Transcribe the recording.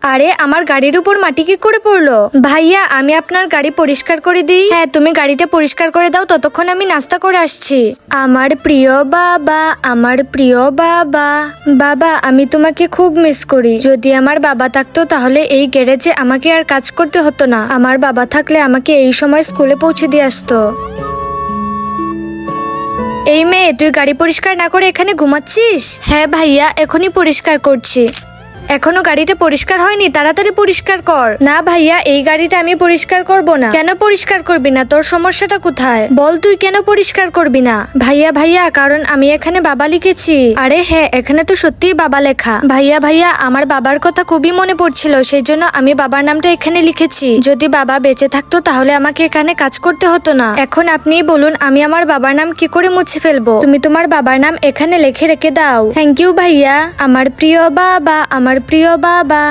আরে আমার গাড়ির উপর মাটি কি করে পড়লো? ভাইয়া আমি আপনার গাড়ি পরিষ্কার করে দিই। হ্যাঁ তুমি গাড়িটা পরিষ্কার করে দাও, ততক্ষণ আমি নাস্তা করে আসছি। আমার প্রিয় বাবা, আমার প্রিয় বাবা। বাবা আমি তোমাকে খুব মিস করি। যদি আমার বাবা থাকতো তাহলে এই গ্যারেজে আমাকে আর কাজ করতে হতো না। আমার বাবা থাকলে আমাকে এই সময় স্কুলে পৌঁছে দিয়ে আসতো। এই মেয়ে, তুই গাড়ি পরিষ্কার না করে এখানে ঘুমাচ্ছিস? হ্যাঁ ভাইয়া এখনই পরিষ্কার করছি। এখনো গাড়িটা পরিষ্কার হয়নি, তাড়াতাড়ি পরিষ্কার কর। না ভাইয়া এই গাড়িটা আমি পরিষ্কার করব না। কেন পরিষ্কার করবি না? তোর সমস্যাটা কোথায় বল, তুই কেন পরিষ্কার করবি না? ভাইয়া ভাইয়া কারণ আমি এখানে বাবা লিখেছি। আরে হ্যাঁ এখানে তো সত্যিই বাবা লেখা। ভাইয়া ভাইয়া আমার বাবার কথা খুবই মনে পড়ছিল, সেই জন্য আমি বাবার নামটা এখানে লিখেছি। যদি বাবা বেঁচে থাকতো তাহলে আমাকে এখানে কাজ করতে হতো না। এখন আপনিই বলুন আমি আমার বাবার নাম কি করে মুছে ফেলবো? তুমি তোমার বাবার নাম এখানে লিখে রেখে দাও। থ্যাংক ইউ ভাইয়া। আমার প্রিয় বাবা, আমার প্রিয় বাবা।